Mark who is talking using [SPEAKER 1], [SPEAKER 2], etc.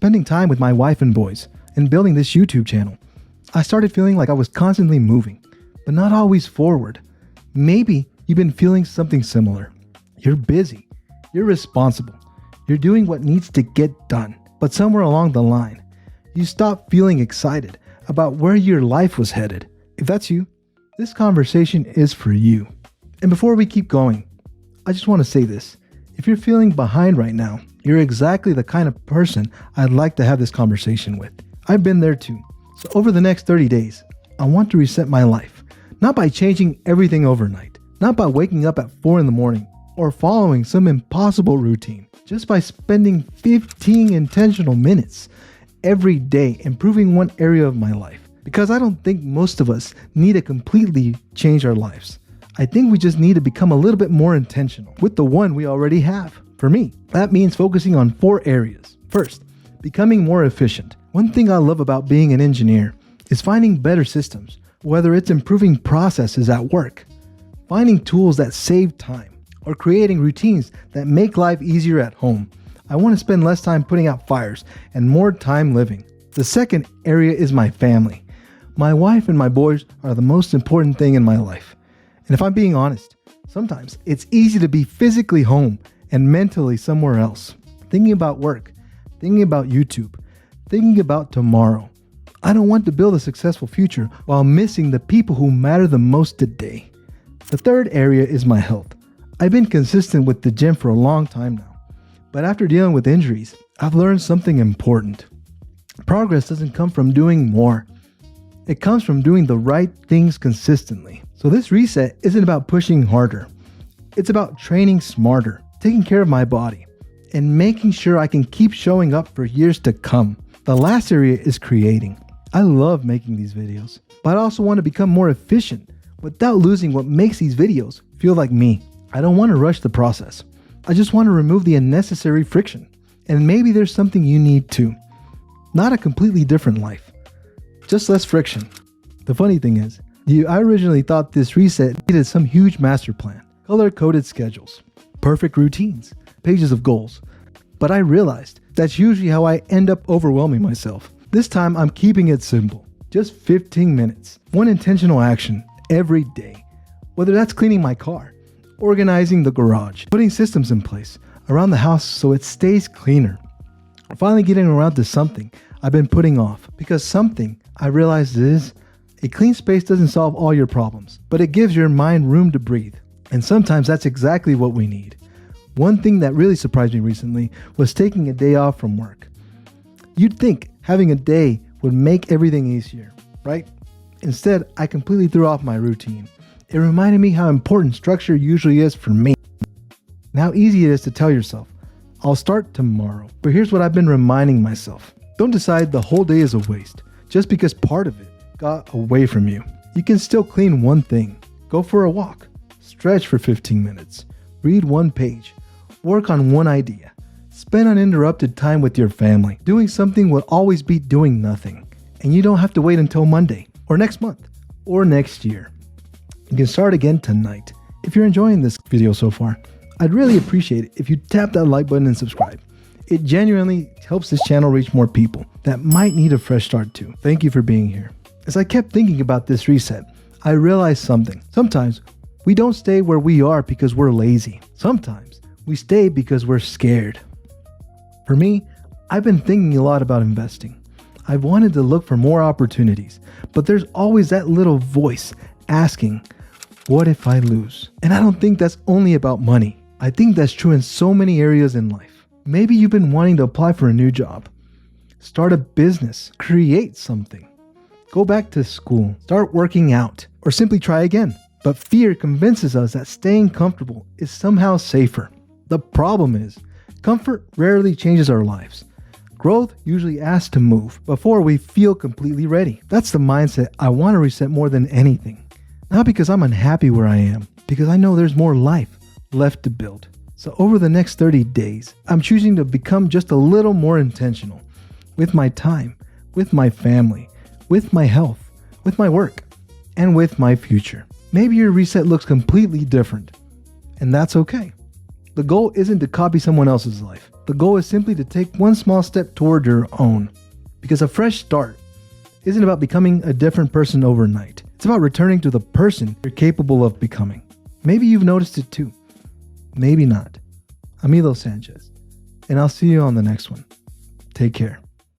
[SPEAKER 1] Spending time with my wife and boys and building this YouTube channel, I started feeling like I was constantly moving, but not always forward. Maybe you've been feeling something similar. You're busy, you're responsible, you're doing what needs to get done, but somewhere along the line, you stop feeling excited about where your life was headed. If that's you, this conversation is for you. And before we keep going, I just want to say this. If you're feeling behind right now, you're exactly the kind of person I'd like to have this conversation with. I've been there too. So over the next 30 days, I want to reset my life. Not by changing everything overnight. Not by waking up at 4 in the morning or following some impossible routine. Just by spending 15 intentional minutes every day improving one area of my life. Because I don't think most of us need to completely change our lives. I think we just need to become a little bit more intentional with the one we already have. For me, that means focusing on 4 areas. First, becoming more efficient. One thing I love about being an engineer is finding better systems, whether it's improving processes at work, finding tools that save time, or creating routines that make life easier at home. I want to spend less time putting out fires and more time living. The second area is my family. My wife and my boys are the most important thing in my life. And if I'm being honest, sometimes it's easy to be physically home and mentally somewhere else, thinking about work, thinking about YouTube, thinking about tomorrow. I don't want to build a successful future while missing the people who matter the most today. The third area is my health. I've been consistent with the gym for a long time now, but after dealing with injuries, I've learned something important. Progress doesn't come from doing more. It comes from doing the right things consistently. So this reset isn't about pushing harder. It's about training smarter, taking care of my body, and making sure I can keep showing up for years to come. The last area is creating. I love making these videos, but I also want to become more efficient without losing what makes these videos feel like me. I don't want to rush the process. I just want to remove the unnecessary friction. And maybe there's something you need too. Not a completely different life, just less friction. The funny thing is, I originally thought this reset needed some huge master plan, color-coded schedules, perfect routines, pages of goals. But I realized that's usually how I end up overwhelming myself. This time I'm keeping it simple. Just 15 minutes, one intentional action every day. Whether that's cleaning my car, organizing the garage, putting systems in place around the house so it stays cleaner. Finally getting around to something I've been putting off, because something I realized is a clean space doesn't solve all your problems, but it gives your mind room to breathe. And sometimes that's exactly what we need. One thing that really surprised me recently was taking a day off from work. You'd think having a day would make everything easier, right? Instead, I completely threw off my routine. It reminded me how important structure usually is for me. And how easy it is to tell yourself, I'll start tomorrow. But here's what I've been reminding myself. Don't decide the whole day is a waste just because part of it got away from you. You can still clean one thing. Go for a walk. Stretch for 15 minutes. Read one page. Work on one idea. Spend uninterrupted time with your family. Doing something will always beat doing nothing. And you don't have to wait until Monday, or next month, or next year. You can start again tonight. If you're enjoying this video so far, I'd really appreciate it if you tap that like button and subscribe. It genuinely helps this channel reach more people that might need a fresh start too. Thank you for being here. As I kept thinking about this reset, I realized something. Sometimes we don't stay where we are because we're lazy. Sometimes we stay because we're scared. For me, I've been thinking a lot about investing. I've wanted to look for more opportunities, but there's always that little voice asking, what if I lose? And I don't think that's only about money. I think that's true in so many areas in life. Maybe you've been wanting to apply for a new job, start a business, create something, go back to school, start working out, or simply try again. But fear convinces us that staying comfortable is somehow safer. The problem is, comfort rarely changes our lives. Growth usually asks to move before we feel completely ready. That's the mindset I want to reset more than anything. Not because I'm unhappy where I am, because I know there's more life left to build. So over the next 30 days, I'm choosing to become just a little more intentional with my time, with my family, with my health, with my work, and with my future. Maybe your reset looks completely different, and that's okay. The goal isn't to copy someone else's life, The goal is simply to take one small step toward your own. Because a fresh start isn't about becoming a different person overnight. It's about returning to the person you're capable of becoming. Maybe you've noticed it too. Maybe not. I'm Elo Sanchez, and I'll see you on the next one. Take care.